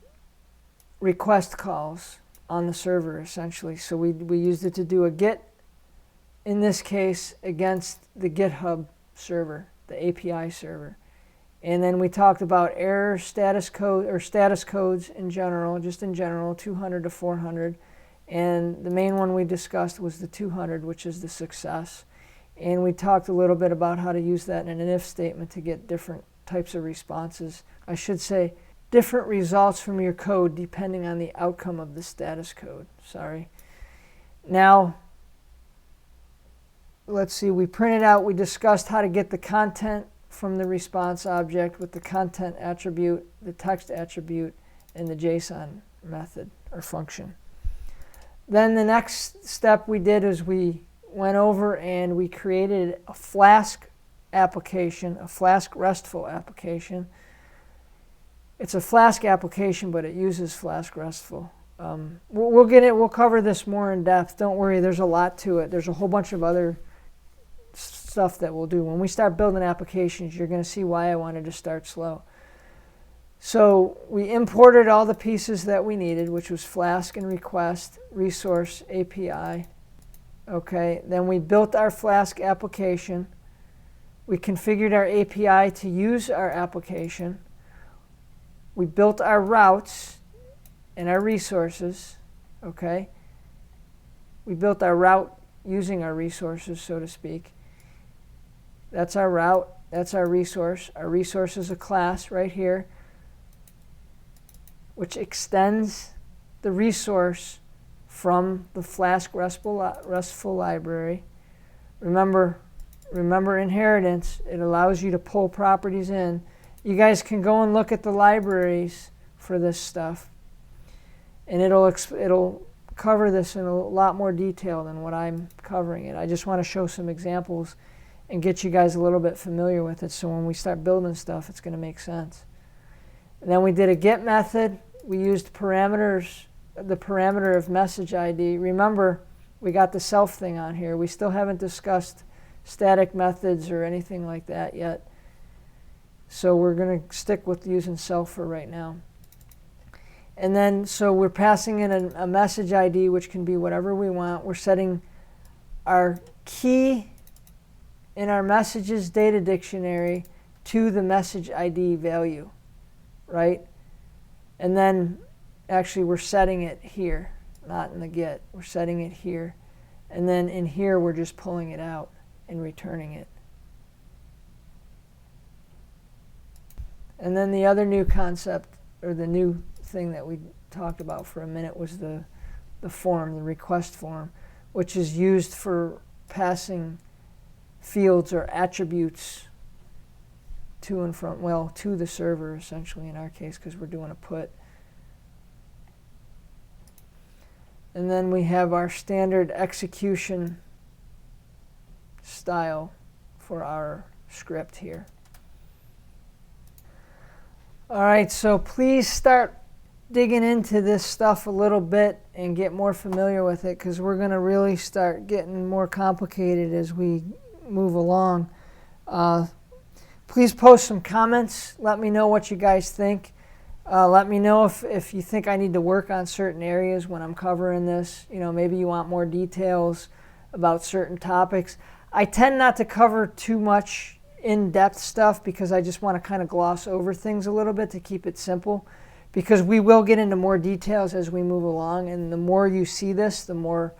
request calls on the server, essentially. So we used it to do a get, in this case, against the GitHub server, the API server. And then we talked about error status code, or status codes in general, just in general, 200 to 400. And the main one we discussed was the 200, which is the success. And we talked a little bit about how to use that in an if statement to get different types of responses. I should say different results from your code depending on the outcome of the status code. Sorry. Now, let's see, we printed out, we discussed how to get the content from the response object with the content attribute, the text attribute, and the JSON method or function. Then the next step we did is we went over and we created a Flask application, a Flask Restful application. It's a Flask application, but it uses Flask Restful. We'll cover this more in depth. Don't worry, there's a lot to it. There's a whole bunch of other stuff that we'll do. When we start building applications, you're going to see why I wanted to start slow. So we imported all the pieces that we needed, which was Flask and Request, Resource, API. Okay, then we built our Flask application. We configured our API to use our application. We built our routes and our resources. Okay, we built our route using our resources, so to speak. That's our route. That's our resource. Our resource is a class right here, which extends the resource from the Flask Restful library. Remember inheritance. It allows you to pull properties in. You guys can go and look at the libraries for this stuff, and it'll cover this in a lot more detail than what I'm covering it. I just want to show some examples and get you guys a little bit familiar with it, so when we start building stuff, it's going to make sense. And then we did a get method, we used parameters, the parameter of message ID. Remember, we got the self thing on here. We still haven't discussed static methods or anything like that yet. So we're going to stick with using self for right now. And then, so we're passing in a message ID, which can be whatever we want. We're setting our key in our messages data dictionary to the message ID value, right? And then, actually, we're setting it here, not in the get. We're setting it here. And then in here, we're just pulling it out and returning it. And then the other new concept, or the new thing that we talked about for a minute, was the form, the request form, which is used for passing fields or attributes to and from, well, to the server, essentially, in our case, because we're doing a put. And then we have our standard execution style for our script here. All right, so please start digging into this stuff a little bit and get more familiar with it, because we're going to really start getting more complicated as we move along. Please post some comments. Let me know what you guys think. Let me know if you think I need to work on certain areas when I'm covering this. You know, maybe you want more details about certain topics. I tend not to cover too much in-depth stuff because I just want to kind of gloss over things a little bit to keep it simple, because we will get into more details as we move along, and the more you see this, the more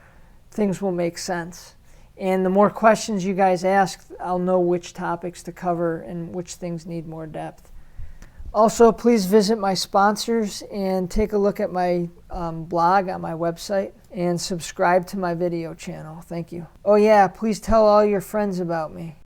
things will make sense. And the more questions you guys ask, I'll know which topics to cover and which things need more depth. Also, please visit my sponsors and take a look at my blog on my website, and subscribe to my video channel. Thank you. Oh yeah, please tell all your friends about me.